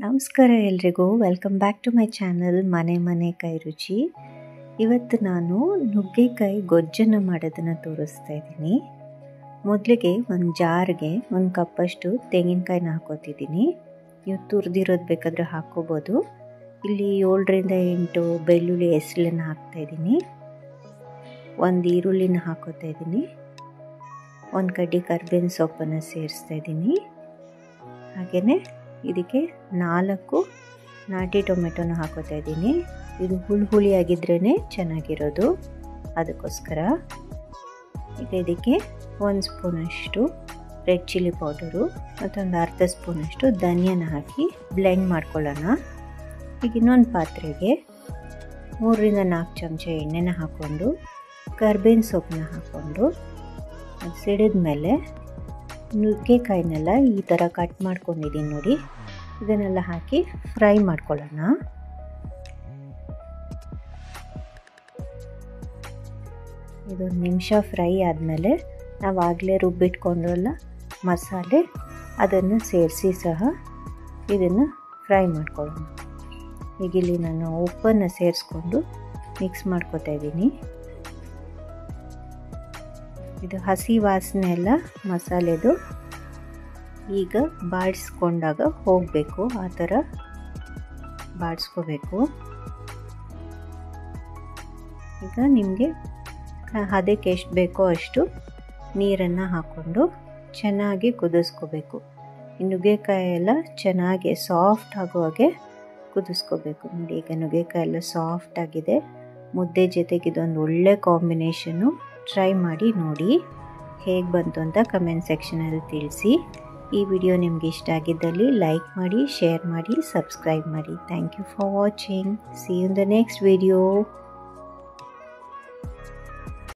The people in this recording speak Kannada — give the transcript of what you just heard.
ನಮಸ್ಕಾರ ಎಲ್ರಿಗೂ, welcome back to my channel ಮನೆ ಕೈ ರುಚಿ. ಇವತ್ತು ನಾನು ನುಗ್ಗೆಕಾಯಿ ಗೊಜ್ಜನ್ನು ಮಾಡೋದನ್ನು ತೋರಿಸ್ತಾ ಇದ್ದೀನಿ. ಮೊದಲಿಗೆ ಒಂದು ಜಾರ್ಗೆ 1 ಕಪ್ಪಷ್ಟು ತೆಂಗಿನಕಾಯಿನ ಹಾಕೋತಿದ್ದೀನಿ. ನೀವು ತುರಿದಿರೋದು ಬೇಕಾದರೆ ಹಾಕ್ಕೋಬೋದು. ಇಲ್ಲಿ 7ರಿಂದ 8 ಬೆಳ್ಳುಳ್ಳಿ ಹೆಸಳನ್ನು ಹಾಕ್ತಾಯಿದ್ದೀನಿ. 1 ಈರುಳ್ಳಿನ ಹಾಕೋತಾ ಇದ್ದೀನಿ. 1 ಕಡ್ಡಿ ಕರಿಬೇವಿನ ಸೊಪ್ಪನ್ನು ಸೇರಿಸ್ತಾ ಇದ್ದೀನಿ. ಹಾಗೆಯೇ ಇದಕ್ಕೆ 4 ನಾಟಿ ಟೊಮೆಟೊನ ಹಾಕೋತಾ ಇದ್ದೀನಿ. ಇದು ಹುಳಿಯಾಗಿದ್ರೇ ಚೆನ್ನಾಗಿರೋದು, ಅದಕ್ಕೋಸ್ಕರ. ಈಗ ಇದಕ್ಕೆ 1 ಸ್ಪೂನಷ್ಟು ರೆಡ್ ಚಿಲ್ಲಿ ಪೌಡರು ಮತ್ತು ಒಂದು ಅರ್ಧ ಸ್ಪೂನಷ್ಟು ಧನಿಯಾನ ಹಾಕಿ ಬ್ಲೆಂಡ್ ಮಾಡ್ಕೊಳ್ಳೋಣ. ಈಗ ಇನ್ನೊಂದು ಪಾತ್ರೆಗೆ 3ರಿಂದ 4 ಚಮಚ ಎಣ್ಣೆನ ಹಾಕ್ಕೊಂಡು ಕರಿಬೇವಿನ ಸೊಪ್ಪನ್ನ ಹಾಕ್ಕೊಂಡು ಅದು ಸಿಡಿದ ಮೇಲೆ ನುಗ್ಗೆಕಾಯಿನೆಲ್ಲ ಈ ಥರ ಕಟ್ ಮಾಡ್ಕೊಂಡಿದ್ದೀನಿ ನೋಡಿ, ಇದನ್ನೆಲ್ಲ ಹಾಕಿ ಫ್ರೈ ಮಾಡ್ಕೊಳ್ಳೋಣ. ಇದೊಂದು ನಿಮಿಷ ಫ್ರೈ ಆದಮೇಲೆ ನಾವು ಆಗಲೇ ರುಬ್ಬಿಟ್ಕೊಂಡ್ರಲ್ಲ ಮಸಾಲೆ, ಅದನ್ನು ಸೇರಿಸಿ ಸಹ ಇದನ್ನು ಫ್ರೈ ಮಾಡ್ಕೊಳ್ಳೋಣ. ಈಗ ಇಲ್ಲಿ ನಾನು ಉಪ್ಪನ್ನು ಸೇರಿಸ್ಕೊಂಡು ಮಿಕ್ಸ್ ಮಾಡ್ಕೊತಾ ಇದ್ದೀನಿ. ಇದು ಹಸಿ ವಾಸನೆ ಎಲ್ಲ ಮಸಾಲೆದು ಈಗ ಬಾಡಿಸ್ಕೊಂಡಾಗ ಹೋಗಬೇಕು, ಆ ಥರ ಬಾಡಿಸ್ಕೋಬೇಕು. ಈಗ ನಿಮಗೆ ಅದಕ್ಕೆ ಎಷ್ಟು ಬೇಕೋ ಅಷ್ಟು ನೀರನ್ನು ಹಾಕ್ಕೊಂಡು ಚೆನ್ನಾಗಿ ಕುದಿಸ್ಕೋಬೇಕು. ಈ ನುಗ್ಗೆಕಾಯಿ ಎಲ್ಲ ಚೆನ್ನಾಗಿ ಸಾಫ್ಟ್ ಆಗುವಾಗೆ ಕುದಿಸ್ಕೋಬೇಕು. ನೋಡಿ, ಈಗ ನುಗ್ಗೆಕಾಯಿ ಎಲ್ಲ ಸಾಫ್ಟ್ ಆಗಿದೆ. ಮುದ್ದೆ ಜೊತೆಗೆ ಇದೊಂದು ಒಳ್ಳೆ ಕಾಂಬಿನೇಷನ್ನು. ಟ್ರೈ ಮಾಡಿ ನೋಡಿ, ಹೇಗೆ ಬಂತು ಅಂತ ಕಮೆಂಟ್ ಸೆಕ್ಷನಲ್ಲಿ ತಿಳಿಸಿ. ಈ ವಿಡಿಯೋ ನಿಮಗೆ ಇಷ್ಟ ಆಗಿದ್ದಲ್ಲಿ ಲೈಕ್ ಮಾಡಿ, ಶೇರ್ ಮಾಡಿ, ಸಬ್ಸ್ಕ್ರೈಬ್ ಮಾಡಿ. Thank you for watching. See you in the next video.